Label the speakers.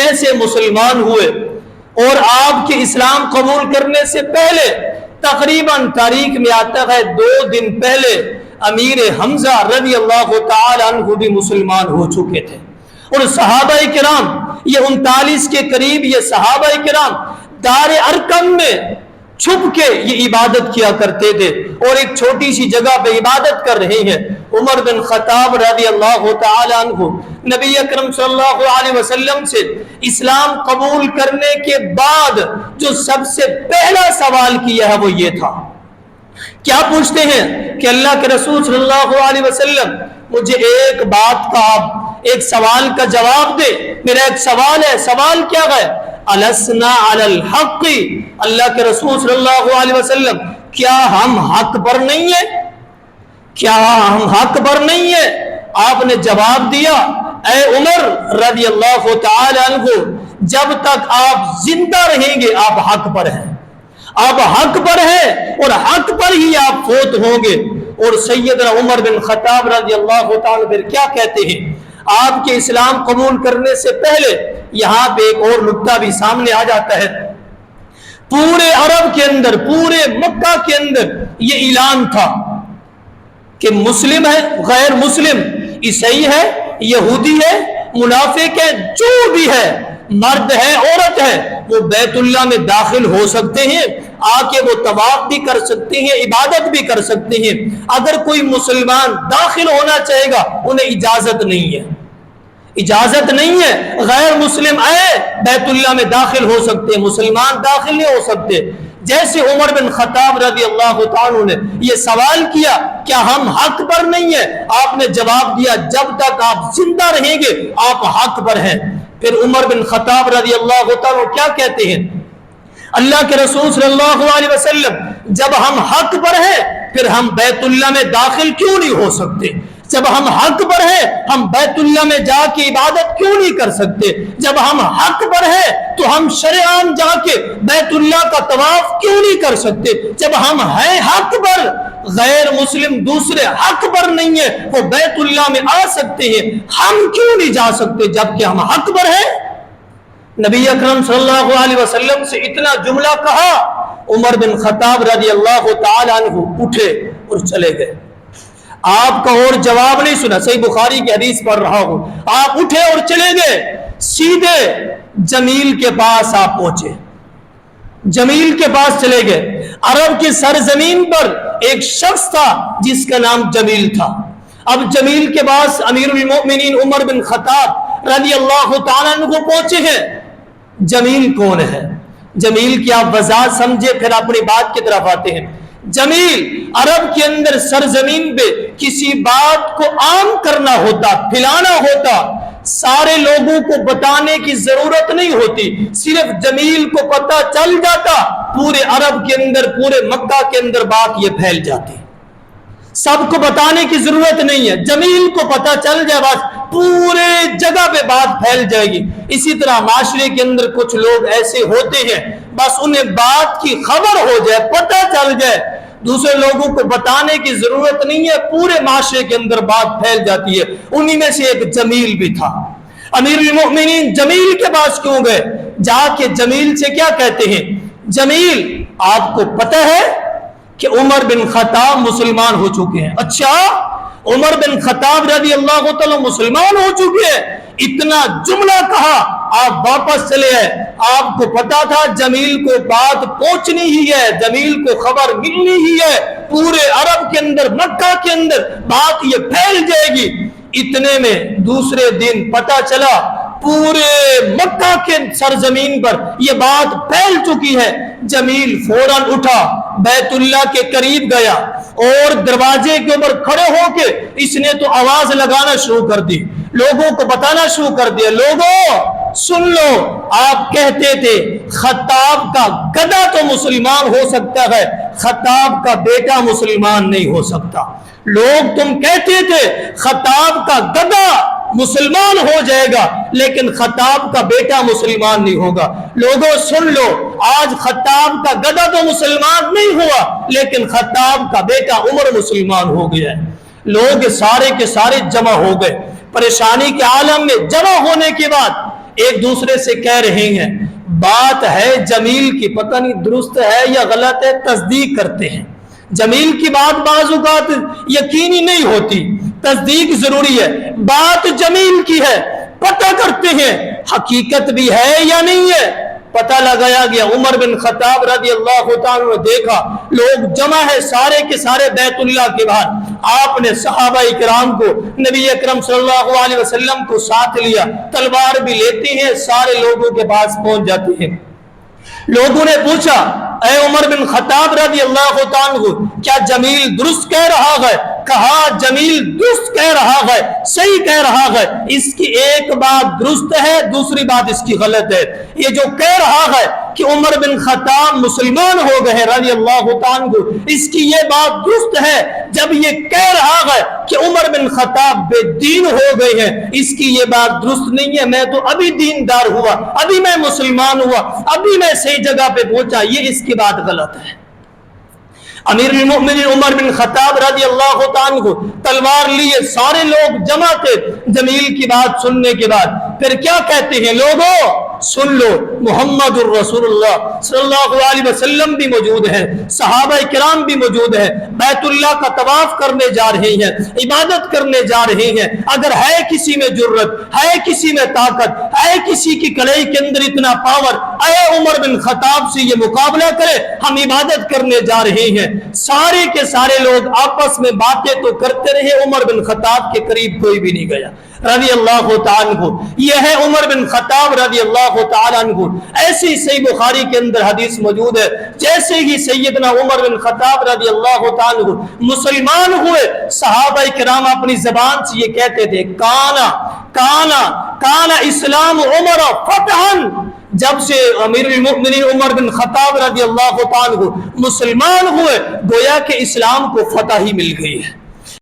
Speaker 1: کیسے مسلمان ہوئے، اور آپ کے اسلام قبول کرنے سے پہلے تقریباً تاریخ میں آتا ہے 2 دن پہلے امیر حمزہ رضی اللہ تعالی عنہ بھی مسلمان ہو چکے تھے۔ اور صحابہ کرام یہ 39 کے قریب یہ صحابہ کرام دار ارقم میں چھپ کے یہ عبادت کیا کرتے تھے، اور ایک چھوٹی سی جگہ پہ عبادت کر رہے ہیں۔ عمر بن خطاب رضی اللہ تعالی عنہ نبی اکرم صلی اللہ علیہ وسلم سے اسلام قبول کرنے کے بعد جو سب سے پہلا سوال کیا ہے وہ یہ تھا، کیا پوچھتے ہیں کہ اللہ کے رسول صلی اللہ علیہ وسلم مجھے ایک بات کا، ایک سوال کا جواب دے، میرا ایک سوال ہے۔ سوال کیا ہے؟ السنا علی الحق، اللہ کے رسول صلی اللہ علیہ وسلم کیا ہم حق پر نہیں ہیں؟ کیا ہم حق پر نہیں ہیں؟ آپ نے جواب دیا، اے عمر رضی اللہ تعالی عنہ، جب تک آپ زندہ رہیں گے آپ حق پر ہیں، آپ حق پر ہیں اور حق پر ہی آپ فوت ہوں گے۔ اور سیدنا عمر بن خطاب رضی اللہ تعالی پھر کیا کہتے ہیں؟ آپ کے اسلام قبول کرنے سے پہلے یہاں پہ ایک اور نکتہ بھی سامنے آ جاتا ہے۔ پورے عرب کے اندر، پورے مکہ کے اندر یہ اعلان تھا کہ مسلم ہے، غیر مسلم، عیسائی ہے، یہودی ہے، منافق ہے، جو بھی ہے، مرد ہے، عورت ہے، وہ بیت اللہ میں داخل ہو سکتے ہیں، آ کے وہ طواف بھی کر سکتے ہیں، عبادت بھی کر سکتے ہیں۔ اگر کوئی مسلمان داخل ہونا چاہے گا انہیں اجازت نہیں ہے، اجازت نہیں ہے۔ غیر مسلم آئے بیت اللہ میں داخل ہو سکتے ہیں، مسلمان داخل نہیں ہو سکتے۔ جیسے عمر بن خطاب رضی اللہ تعالیٰ نے یہ سوال کیا کیا ہم حق پر نہیں ہیں، آپ نے جواب دیا جب تک آپ زندہ رہیں گے آپ حق پر ہیں۔ پھر عمر بن خطاب رضی اللہ تعالیٰ کیا کہتے ہیں؟ اللہ کے رسول صلی اللہ علیہ وسلم جب ہم حق پر ہیں پھر ہم بیت اللہ میں داخل کیوں نہیں ہو سکتے؟ جب ہم حق پر ہیں ہم بیت اللہ میں جا کے عبادت کیوں نہیں کر سکتے؟ جب ہم حق پر ہیں تو ہم شرعاً جا کے بیت اللہ کا طواف کیوں نہیں کر سکتے؟ جب ہم ہیں حق پر، غیر مسلم دوسرے حق پر نہیں ہے، وہ بیت اللہ میں آ سکتے ہیں، ہم کیوں نہیں جا سکتے جبکہ ہم حق پر ہیں؟ نبی اکرم صلی اللہ علیہ وسلم سے اتنا جملہ کہا، عمر بن خطاب رضی اللہ تعالی عنہ اٹھے اور چلے گئے۔ آپ کا اور جواب نہیں سنا، صحیح بخاری کی حدیث پڑھ رہا ہوں، آپ اٹھے اور چلے گئے، سیدھے جمیل کے پاس آپ پہنچے، جمیل کے پاس چلے گئے۔ عرب کی سرزمین پر ایک شخص تھا جس کا نام جمیل تھا۔ اب جمیل کے پاس امیر المؤمنین عمر بن خطاب رضی اللہ تعالیٰ عنہ کو پہنچے ہیں۔ جمیل کون ہے؟ جمیل کی آپ وضاحت سمجھے پھر اپنی بات کی طرف آتے ہیں۔ جمیل عرب کے اندر سرزمین پہ کسی بات کو عام کرنا ہوتا، پھیلانا ہوتا، سارے لوگوں کو بتانے کی ضرورت نہیں ہوتی، صرف جمیل کو پتہ چل جاتا، پورے عرب کے اندر، پورے مکہ کے اندر بات یہ پھیل جاتی، سب کو بتانے کی ضرورت نہیں ہے، جمیل کو پتہ چل جائے بس پورے جگہ پہ بات پھیل جائے گی۔ اسی طرح معاشرے کے اندر کچھ لوگ ایسے ہوتے ہیں بس انہیں بات کی خبر ہو جائے، پتہ چل جائے، دوسرے لوگوں کو بتانے کی ضرورت نہیں ہے، پورے معاشرے کے اندر بات پھیل جاتی ہے۔ انہی میں سے ایک جمیل بھی تھا۔ امیر المؤمنین جمیل کے پاس کیوں گئے؟ جا کے جمیل سے کیا کہتے ہیں؟ جمیل آپ کو پتہ ہے کہ عمر بن خطاب مسلمان ہو چکے ہیں؟ اچھا، عمر بن خطاب رضی اللہ تعالی مسلمان ہو چکے ہیں، اتنا جملہ کہا، آپ واپس چلے آئے۔ آپ کو پتا تھا جمیل کو بات پہنچنی ہی ہے، جمیل کو خبر ملنی ہی ہے، پورے عرب کے اندر، مکہ کے اندر بات یہ پھیل جائے گی۔ اتنے میں دوسرے دن پتا چلا پورے مکہ کے سرزمین پر یہ بات پھیل چکی ہے۔ جمیل فوراً اٹھا، بیت اللہ کے قریب گیا اور دروازے کے اوپر کھڑے ہو کے اس نے تو آواز لگانا شروع کر دی، لوگوں کو بتانا شروع کر دیا، لوگوں سن لو، آپ کہتے تھے خطاب کا گدھا تو مسلمان ہو سکتا ہے، خطاب کا بیٹا مسلمان نہیں ہو سکتا۔ لوگ تم کہتے تھے خطاب کا گدھا مسلمان ہو جائے گا لیکن خطاب کا بیٹا مسلمان نہیں ہوگا۔ لوگوں سن لو، آج خطاب کا گدھا تو مسلمان نہیں ہوا لیکن خطاب کا بیٹا عمر مسلمان ہو گیا ہے۔ لوگ سارے کے سارے جمع ہو گئے، پریشانی کے عالم میں جمع ہونے کے بعد ایک دوسرے سے کہہ رہے ہیں بات ہے جمیل کی، پتہ نہیں درست ہے یا غلط ہے، تصدیق کرتے ہیں۔ جمیل کی بات بعض اوقات یقینی نہیں ہوتی، تصدیق ضروری ہے۔ بات جمیل کی ہے، پتہ کرتے ہیں حقیقت بھی ہے یا نہیں ہے۔ پتہ لگایا گیا، عمر بن خطاب رضی اللہ تعالیٰ نے دیکھا لوگ جمع ہے سارے کے سارے بیت اللہ کے باہر، آپ نے صحابہ کرام کو، نبی اکرم صلی اللہ علیہ وسلم کو ساتھ لیا، تلوار بھی لیتے ہیں، سارے لوگوں کے پاس پہنچ جاتے ہیں۔ لوگوں نے پوچھا اے عمر بن خطاب رضی اللہ تعالیٰ کیا جمیل درست کہہ رہا ہے؟ کہا جمیل درست کہہ رہا ہے، صحیح کہہ رہا ہے، اس کی ایک بات درست ہے، دوسری بات اس کی غلط ہے۔ یہ جو کہہ رہا ہے کہ عمر بن خطاب مسلمان ہو گئے رضی اللہ تعالیٰ، اس کی یہ بات درست ہے۔ جب یہ کہہ رہا ہے کہ عمر بن خطاب بے دین ہو گئے ہیں، اس کی یہ بات درست نہیں ہے، میں تو ابھی دیندار ہوا، ابھی میں مسلمان ہوا، ابھی میں صحیح جگہ پہ پہنچا، یہ اس کی بات غلط ہے۔ امیر المؤمنین عمر بن خطاب رضی اللہ تعالیٰ تلوار لیے سارے لوگ جمع تھے۔ جمیل کی بات سننے کے بعد پھر کیا کہتے ہیں، لوگوں سن لو، محمد الرسول اللہ صلی اللہ علیہ وسلم بھی موجود ہیں، صحابہ کرام بھی موجود ہیں، بیت اللہ کا طواف کرنے جا رہے ہیں، عبادت کرنے جا رہے ہیں۔ اگر ہے کسی میں جرت، ہے کسی میں طاقت، ہے کسی کی کڑائی کے اندر اتنا پاور، اے عمر بن خطاب سے یہ مقابلہ کرے، ہم عبادت کرنے جا رہے ہیں۔ سارے کے سارے لوگ آپس میں باتیں تو کرتے رہے، عمر بن خطاب کے قریب کوئی بھی نہیں گیا رضی اللہ تعالیٰ عنہ۔ یہ ہے عمر بن خطاب رضی اللہ تعالیٰ عنہ۔ ایسی صحیح بخاری کے اندر حدیث موجود ہے، جیسے ہی سیدنا عمر بن خطاب رضی اللہ تعالیٰ عنہ مسلمان ہوئے، صحابہ کرام اپنی زبان سے یہ کہتے تھے کانا کانا کانا اسلام عمر فتحن۔ جب سے امیر المؤمنین عمر بن خطاب رضی اللہ تعالیٰ عنہ مسلمان ہوئے، گویا کہ اسلام کو فتح ہی مل گئی ہے۔